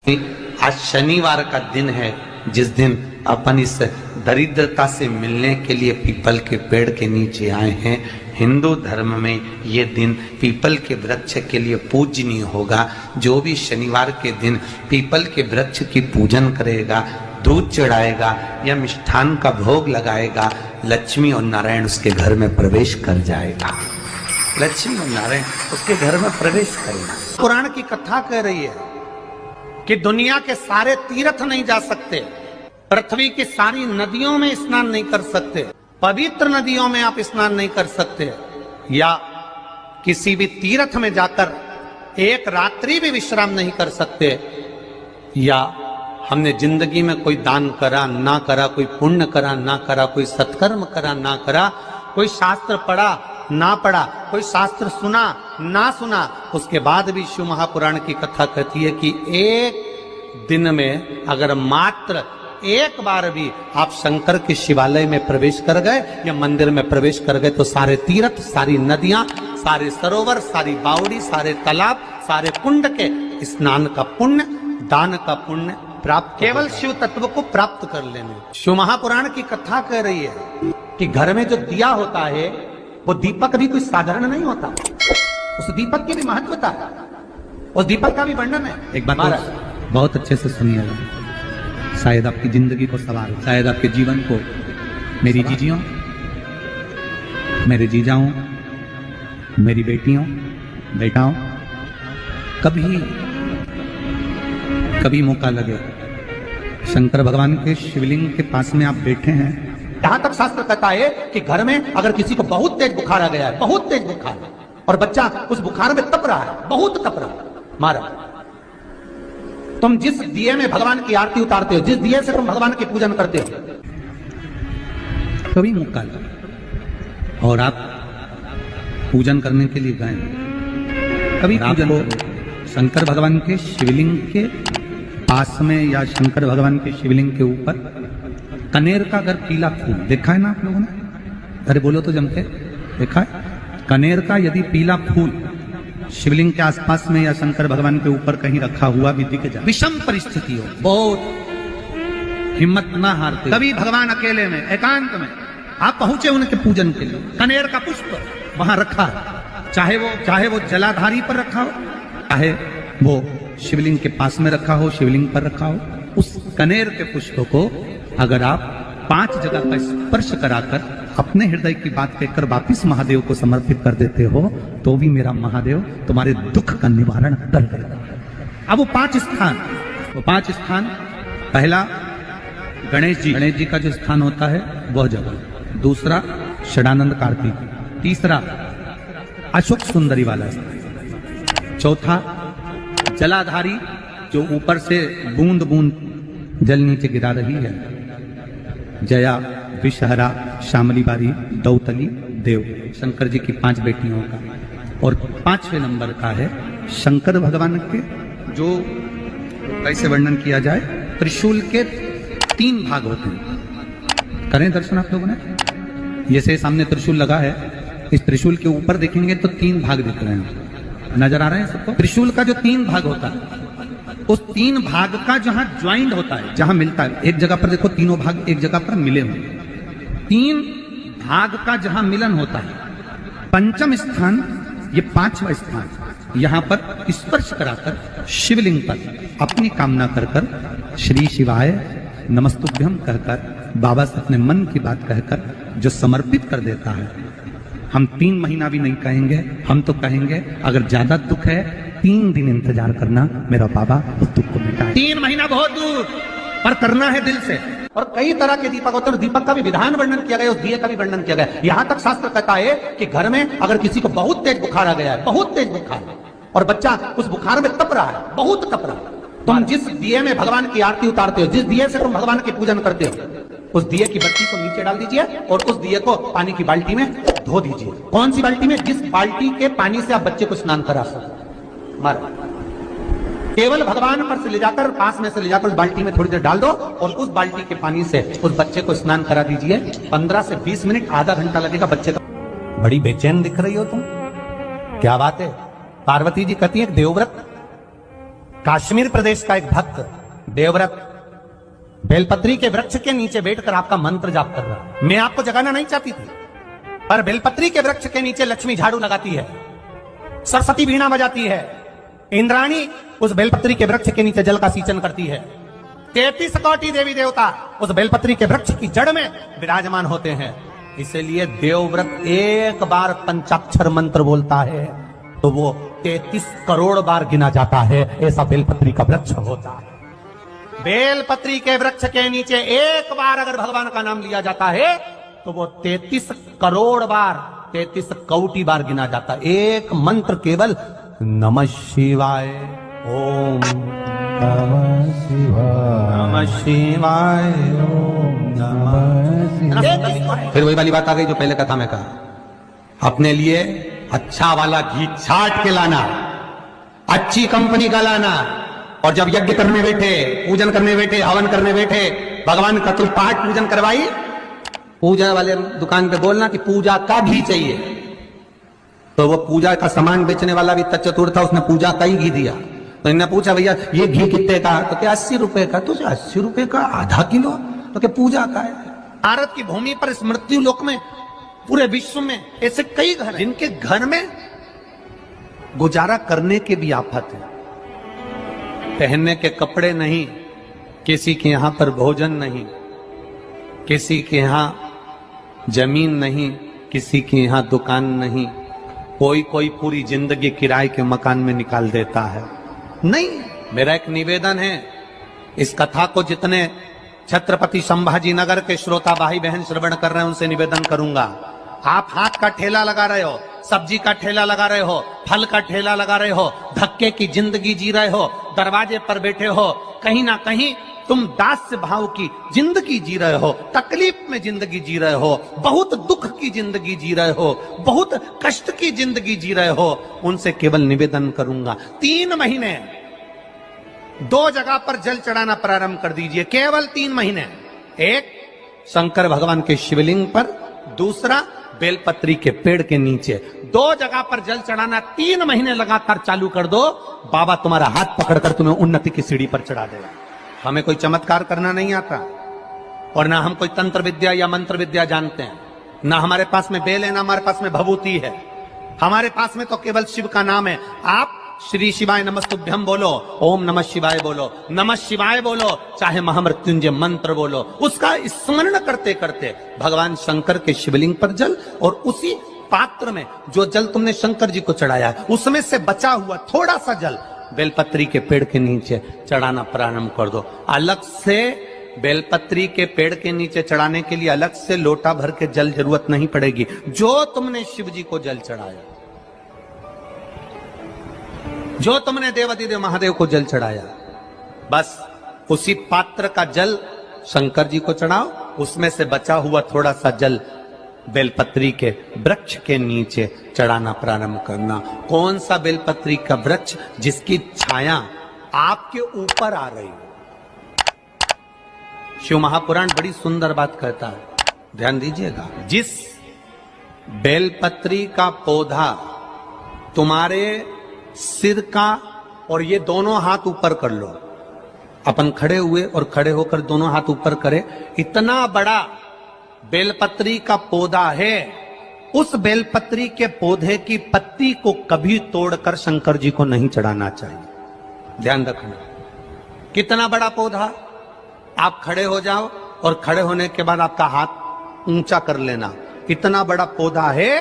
आज शनिवार का दिन है जिस दिन अपन इस दरिद्रता से मिलने के लिए पीपल के पेड़ के नीचे आए हैं। हिंदू धर्म में ये दिन पीपल के वृक्ष के लिए पूजनीय होगा। जो भी शनिवार के दिन पीपल के वृक्ष की पूजन करेगा, दूध चढ़ाएगा या मिष्ठान का भोग लगाएगा, लक्ष्मी और नारायण उसके घर में प्रवेश कर जाएगा। लक्ष्मी और नारायण उसके घर में प्रवेश करेगा। पुराण की कथा कह रही है कि दुनिया के सारे तीर्थ नहीं जा सकते, पृथ्वी की सारी नदियों में स्नान नहीं कर सकते, पवित्र नदियों में आप स्नान नहीं कर सकते, या किसी भी तीर्थ में जाकर एक रात्रि भी विश्राम नहीं कर सकते, या हमने जिंदगी में कोई दान करा ना करा, कोई पुण्य करा ना करा, कोई सत्कर्म करा ना करा, कोई शास्त्र पढ़ा ना पढ़ा, कोई शास्त्र सुना ना सुना, उसके बाद भी शिव महापुराण की कथा कहती है कि एक दिन में अगर मात्र एक बार भी आप शंकर के शिवालय में प्रवेश कर गए या मंदिर में प्रवेश कर गए तो सारे तीर्थ, सारी नदियां, सारे सरोवर, सारी बावड़ी, सारे तालाब, सारे कुंड के स्नान का पुण्य, दान का पुण्य प्राप्त, केवल शिव तत्व को प्राप्त कर लेने। शिव महापुराण की कथा कह रही है कि घर में जो दिया होता है वो दीपक भी कोई साधारण नहीं होता, उस दीपक की भी महत्वता है, उस दीपक का भी वर्णन है। एक बात बहुत अच्छे से सुनिएगा, शायद आपकी जिंदगी को सवार, शायद आपके जीवन को। मेरी जीजियों, मेरे जीजाओं, मेरी बेटियों, बेटाओं, कभी मौका लगे शंकर भगवान के शिवलिंग के पास में आप बैठे हैं, यहां तक शास्त्र कहता है कि घर में अगर किसी को बहुत तेज बुखार आ गया है, बहुत तेज बुखार, और बच्चा उस बुखार में तप रहा है, बहुत तप रहा है, मारा, तुम जिस दिए में भगवान की आरती उतारते हो, जिस दिए से तुम भगवान की पूजन करते हो, कभी मौका लगा और आप पूजन करने के लिए गए, कभी पूजन शंकर भगवान के शिवलिंग के पास में या शंकर भगवान के शिवलिंग के ऊपर कनेर का अगर पीला फूल देखा है ना आप लोगों ने, अरे बोलो तो जम के, देखा है? कनेर का यदि पीला फूल शिवलिंग के आसपास में या शंकर भगवान के ऊपर कहीं रखा हुआ भी दिख जाए, विषम परिस्थिति हो, बहुत हिम्मत ना हारते, कभी भगवान अकेले में एकांत में आप पहुंचे उनके पूजन के लिए, कनेर का पुष्प वहां रखा है, चाहे वो जलाधारी पर रखा हो, चाहे वो शिवलिंग के पास में रखा हो, शिवलिंग पर रखा हो, उस कनेर के पुष्प को अगर आप 5 जगह का स्पर्श कराकर अपने हृदय की बात कहकर वापिस महादेव को समर्पित कर देते हो तो भी मेरा महादेव तुम्हारे दुख का निवारण कर देगा। अब वो 5 स्थान, पहला गणेश जी का जो स्थान होता है वह जगह, दूसरा षडानंद कार्तिक, तीसरा अशोक सुंदरी वाला स्थान, चौथा जलाधारी जो ऊपर से बूंद बूंद जल नीचे गिरा रही है, जया, विषहरा, शामली बारी, दौतली, देव, शंकर जी की 5 बेटियों का, और 5वें नंबर का है शंकर भगवान के, जो कैसे वर्णन किया जाए, त्रिशूल के 3 भाग होते हैं। करें दर्शन आप लोगों ने, जैसे सामने त्रिशूल लगा है, इस त्रिशूल के ऊपर देखेंगे तो 3 भाग दिख रहे हैं, नजर आ रहे हैं सबको? त्रिशूल का जो 3 भाग होता है, उस 3 भाग का जहां ज्वाइंट होता है, जहां मिलता है, एक जगह पर देखो तीनों भाग एक जगह पर मिले हुए, 3 भाग का जहां मिलन होता है, पंचम स्थान, ये 5वां स्थान, यहां पर स्पर्श कराकर शिवलिंग पर अपनी कामना कर श्री शिवाय नमस्तुभ्यम कहकर बाबा से अपने मन की बात कहकर जो समर्पित कर देता है, हम 3 महीना भी नहीं कहेंगे, हम तो कहेंगे अगर ज्यादा दुख है 3 दिन इंतजार करना, मेरा बाबा उस दुख को मिटाए। 3 महीना बहुत दूर, पर करना है दिल से। और कई तरह के दीपक होते हैं, दीपक का भी विधान वर्णन किया गया, उस दिए का भी वर्णन किया गया। यहां तक शास्त्र कहता है कि घर में अगर किसी को बहुत तेज बुखार आ गया है, बहुत तेज बुखार, और बच्चा उस बुखार में तप रहा है, बहुत तप रहा है, तुम जिस दिए में भगवान की आरती उतारते हो, जिस दिए से तुम भगवान की पूजन करते हो, उस दिए की बत्ती को नीचे डाल दीजिए और उस दिए को पानी की बाल्टी में धो दीजिए। कौन सी बाल्टी में? जिस बाल्टी के पानी से आप बच्चे को स्नान करा सकते, केवल भगवान पर से ले जाकर, पास में से ले जाकर उस बाल्टी में थोड़ी देर डाल दो और उस बाल्टी के पानी से उस बच्चे को स्नान करा दीजिए। 15 से 20 मिनट, आधा घंटा लगेगा बच्चे का। बड़ी बेचैन दिख रही हो तुम, क्या बात है? पार्वती जी कहती है देवव्रत कश्मीर प्रदेश का एक भक्त देवव्रत बेलपत्री के वृक्ष के नीचे बैठकर आपका मंत्र जाप कर रहा है। मैं आपको जगाना नहीं चाहती थी, पर बेलपत्री के वृक्ष के नीचे लक्ष्मी झाड़ू लगाती है, सरस्वती वीणा बजाती है, इंद्राणी उस बेलपत्री के वृक्ष के नीचे जल का सिंचन करती है, 33 कोटि देवी देवता उस बेलपत्री के वृक्ष की जड़ में विराजमान होते हैं। इसलिए देवव्रत एक बार पंचाक्षर मंत्र बोलता है तो वो 33 करोड़ बार गिना जाता है। ऐसा बेलपत्री का वृक्ष होता है। बेलपत्री के वृक्ष के नीचे एक बार अगर भगवान का नाम लिया जाता है तो वो 33 करोड़ बार, 33 कोटि बार गिना जाता है। एक मंत्र केवल नमः शिवाय, ओम नमः शिवाय, नमः शिवाय, ओम नमः शिवाय। फिर वही वाली बात आ गई जो पहले कथा में कहा, अपने लिए अच्छा वाला घी छाट के लाना, अच्छी कंपनी का लाना, और जब यज्ञ करने बैठे, पूजन करने बैठे, हवन करने बैठे, भगवान का तुम पाठ पूजन करवाई, पूजा वाले दुकान पे बोलना कि पूजा का घी चाहिए। तो वो पूजा का सामान बेचने वाला भी चतुर था, उसने पूजा का ही घी दिया। तो इन्होंने पूछा भैया ये घी कितने का? तो क्या 80 रुपए का? तो 80 रुपए का आधा किलो? तो क्या पूजा का है? भारत की भूमि पर इस मृत्यु लोक में पूरे विश्व में ऐसे कई घर हैं जिनके घर में गुजारा करने के भी आफत है, पहनने के कपड़े नहीं, किसी के यहां पर भोजन नहीं, किसी के यहां जमीन नहीं, किसी के यहां दुकान नहीं, कोई पूरी जिंदगी किराए के मकान में निकाल देता है। नहीं, मेरा एक निवेदन है, इस कथा को जितने छत्रपति संभाजी नगर के श्रोता भाई बहन श्रवण कर रहे हैं उनसे निवेदन करूंगा, आप हाथ का ठेला लगा रहे हो, सब्जी का ठेला लगा रहे हो, फल का ठेला लगा रहे हो, धक्के की जिंदगी जी रहे हो, दरवाजे पर बैठे हो, कहीं ना कहीं तुम दास्य भाव की जिंदगी जी रहे हो, तकलीफ में जिंदगी जी रहे हो, बहुत दुख की जिंदगी जी रहे हो, बहुत कष्ट की जिंदगी जी रहे हो, उनसे केवल निवेदन करूंगा 3 महीने 2 जगह पर जल चढ़ाना प्रारंभ कर दीजिए, केवल 3 महीने। एक शंकर भगवान के शिवलिंग पर, दूसरा बेलपत्री के पेड़ के नीचे। 2 जगह पर जल चढ़ाना 3 महीने लगातार चालू कर दो, बाबा तुम्हारा हाथ पकड़कर तुम्हें उन्नति की सीढ़ी पर चढ़ा देगा। हमें कोई चमत्कार करना नहीं आता, और ना हम कोई तंत्र विद्या या मंत्र विद्या जानते हैं, ना हमारे पास में बेल है, ना हमारे पास में भभूति है, हमारे पास में तो केवल शिव का नाम है। आप श्री शिवाय नमस्तुभ्यम बोलो, ओम नमः शिवाय बोलो, नमः शिवाय बोलो, चाहे महामृत्युंजय मंत्र बोलो, उसका स्मरण करते करते भगवान शंकर के शिवलिंग पर जल, और उसी पात्र में जो जल तुमने शंकर जी को चढ़ाया है उसमें से बचा हुआ थोड़ा सा जल बेलपत्री के पेड़ के नीचे चढ़ाना प्रारंभ कर दो। अलग से बेलपत्री के पेड़ के नीचे चढ़ाने के लिए अलग से लोटा भर के जल जरूरत नहीं पड़ेगी। जो तुमने शिव जी को जल चढ़ाया, जो तुमने देवादिदेव महादेव को जल चढ़ाया, बस उसी पात्र का जल शंकर जी को चढ़ाओ, उसमें से बचा हुआ थोड़ा सा जल बेलपत्री के वृक्ष के नीचे चढ़ाना प्रारंभ करना। कौन सा बेलपत्री का वृक्ष? जिसकी छाया आपके ऊपर आ रही है। शिव महापुराण बड़ी सुंदर बात कहता है, ध्यान दीजिएगा। जिस बेलपत्री का पौधा तुम्हारे सिर का, और ये दोनों हाथ ऊपर कर लो, अपन खड़े हुए और खड़े होकर दोनों हाथ ऊपर करे, इतना बड़ा बेलपत्री का पौधा है, उस बेलपत्री के पौधे की पत्ती को कभी तोड़कर शंकर जी को नहीं चढ़ाना चाहिए। ध्यान रखना, कितना बड़ा पौधा। आप खड़े हो जाओ और खड़े होने के बाद आपका हाथ ऊंचा कर लेना, इतना बड़ा पौधा है,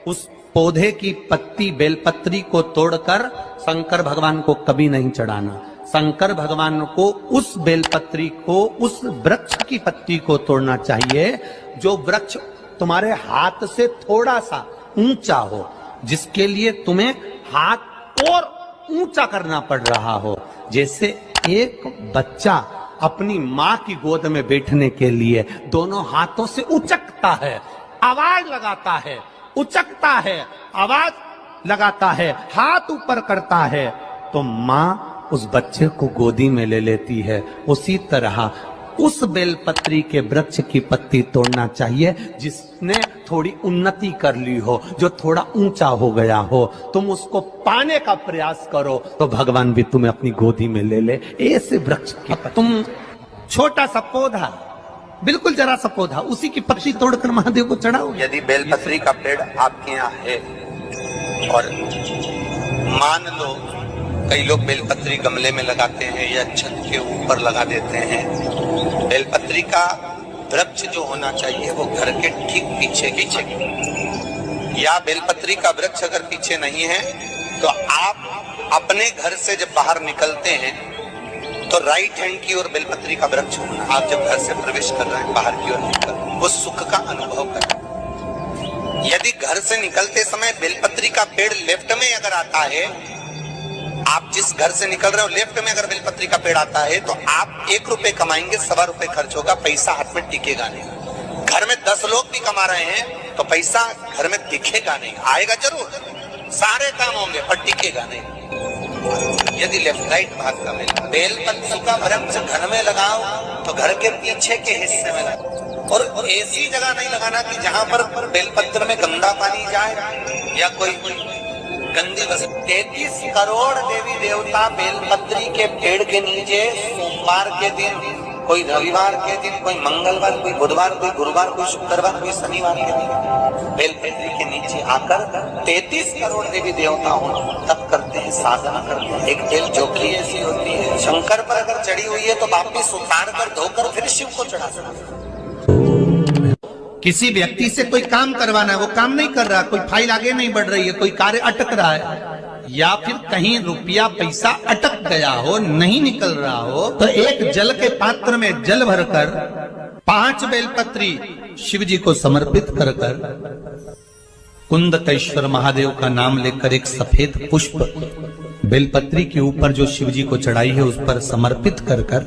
उस पौधे की पत्ती बेलपत्री को तोड़कर शंकर भगवान को कभी नहीं चढ़ाना। शंकर भगवान को उस बेलपत्री को, उस वृक्ष की पत्ती को तोड़ना चाहिए जो वृक्ष तुम्हारे हाथ से थोड़ा सा ऊंचा हो, जिसके लिए तुम्हें हाथ और ऊंचा करना पड़ रहा हो। जैसे एक बच्चा अपनी मां की गोद में बैठने के लिए दोनों हाथों से उचकता है, आवाज लगाता है, उचकता है, आवाज लगाता है, हाथ ऊपर करता है, तो मां उस बच्चे को गोदी में ले लेती है। उसी तरह उस बेलपत्री के वृक्ष की पत्ती तोड़ना चाहिए जिसने थोड़ी उन्नति कर ली हो, जो थोड़ा ऊंचा हो गया हो, तुम उसको पाने का प्रयास करो तो भगवान भी तुम्हें अपनी गोदी में ले ले। ऐसे वृक्ष की तुम छोटा सा पौधा, बिल्कुल जरा सा पौधा, उसी की पत्ती तोड़कर महादेव को चढ़ाओ। यदि बेलपत्री का पेड़ आपके यहाँ है और मान लो कई लोग बेलपत्री गमले में लगाते हैं या छत के ऊपर लगा देते हैं, बेलपत्री का वृक्ष जो होना चाहिए वो घर के ठीक पीछे पीछे, या बेलपत्री का वृक्ष अगर पीछे नहीं है तो आप अपने घर से जब बाहर निकलते हैं तो राइट हैंड की ओर बेलपत्री का वृक्ष होना। आप जब घर से प्रवेश कर रहे हैं बाहर की ओर निकल, वो सुख का अनुभव करें। यदि घर से निकलते समय बेलपत्री का पेड़ लेफ्ट में अगर आता है, आप जिस घर से निकल रहे हो लेफ्ट में अगर बेलपत्री का पेड़ आता है तो आप 1 रुपए कमाएंगे, 1.25 रुपए खर्च होगा, पैसा हाथ में टिकेगा नहीं। घर में 10 लोग भी कमा रहे हैं तो पैसा घर में दिखेगा नहीं, आएगा जरूर, सारे काम होंगे पर टिकेगा नहीं। यदि लेफ्ट राइट भाग का बेलपत्री का वृक्ष घर में लगाओ तो घर के पीछे के हिस्से में लगाओ, और ऐसी जगह नहीं लगाना कि जहां पर बेलपत्र में गंदा पानी जाए या कोई गंदी बस। 33 करोड़ देवी देवता बेलपत्री के पेड़ के नीचे सोमवार के दिन, कोई रविवार के दिन, कोई मंगलवार, कोई बुधवार, कोई गुरुवार, कोई शुक्रवार, कोई शनिवार के दिन बेलपत्री के नीचे आकर 33 करोड़ देवी देवता हो तब करते हैं, साधना करते हैं। एक बेल चौकी ऐसी होती है, शंकर पर अगर चढ़ी हुई है तो वापिस उतार कर धोकर फिर शिव को चढ़ा सकते। किसी व्यक्ति से कोई काम करवाना है, वो काम नहीं कर रहा, कोई फाइल आगे नहीं बढ़ रही है, कोई कार्य अटक रहा है, या फिर कहीं रुपया पैसा अटक गया हो, नहीं निकल रहा हो, तो एक जल के पात्र में जल भरकर 5 बेलपत्री शिव जी को समर्पित कर कुंदकेश्वर महादेव का नाम लेकर एक सफेद पुष्प बेलपत्री के ऊपर जो शिव जी को चढ़ाई है उस पर समर्पित कर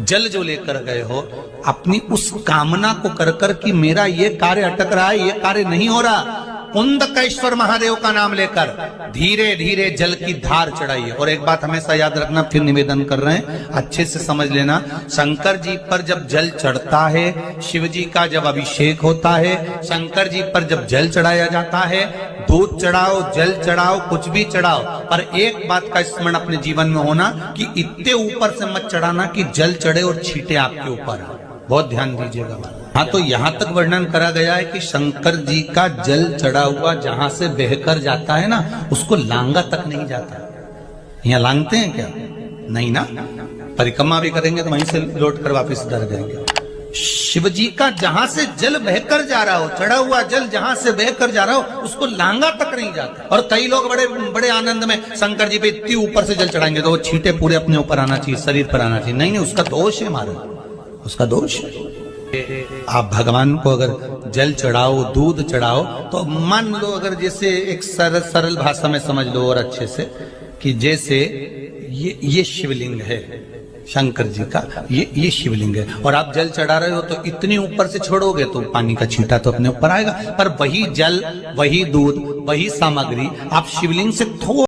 जल जो लेकर गए हो, अपनी उस कामना को कर कि मेरा ये कार्य अटक रहा है, ये कार्य नहीं हो रहा, कुंदकेश्वर महादेव का नाम लेकर धीरे धीरे जल की धार चढ़ाइए। और एक बात हमेशा याद रखना, फिर निवेदन कर रहे हैं, अच्छे से समझ लेना, शंकर जी पर जब जल चढ़ता है, शिव जी का जब अभिषेक होता है, शंकर जी पर जब जल चढ़ाया जाता है, दूध चढ़ाओ, जल चढ़ाओ, कुछ भी चढ़ाओ, पर एक बात का स्मरण अपने जीवन में होना कि इतने ऊपर से मत चढ़ाना कि जल चढ़े और छींटे आपके ऊपर। बहुत ध्यान दीजिएगा। हाँ, तो यहाँ तक वर्णन करा गया है कि शंकर जी का जल चढ़ा हुआ जहां से बहकर जाता है ना, उसको लांगा तक नहीं जाता। यहाँ लांगते हैं क्या? नहीं ना, परिक्रमा भी करेंगे तो वहीं से लौट कर वापिस उधर जाएंगे। शिव जी का जहां से जल बहकर जा रहा हो, चढ़ा हुआ जल जहां से बहकर जा रहा हो, उसको लांगा तक नहीं जाता। और कई लोग बड़े बड़े आनंद में शंकर जी पे इतनी ऊपर से जल चढ़ाएंगे तो वो छींटे पूरे अपने ऊपर आना चाहिए, शरीर पर आना चाहिए। नहीं, उसका दोष है महाराज, उसका दोष है। आप भगवान को अगर जल चढ़ाओ, दूध चढ़ाओ, तो मान लो अगर जैसे एक सरल भाषा में समझ लो और अच्छे से, कि जैसे ये शिवलिंग है शंकर जी का, ये शिवलिंग है, और आप जल चढ़ा रहे हो तो इतनी ऊपर से छोड़ोगे तो पानी का छींटा तो अपने ऊपर आएगा, पर वही जल, वही दूध, वही सामग्री आप शिवलिंग से थोड़ा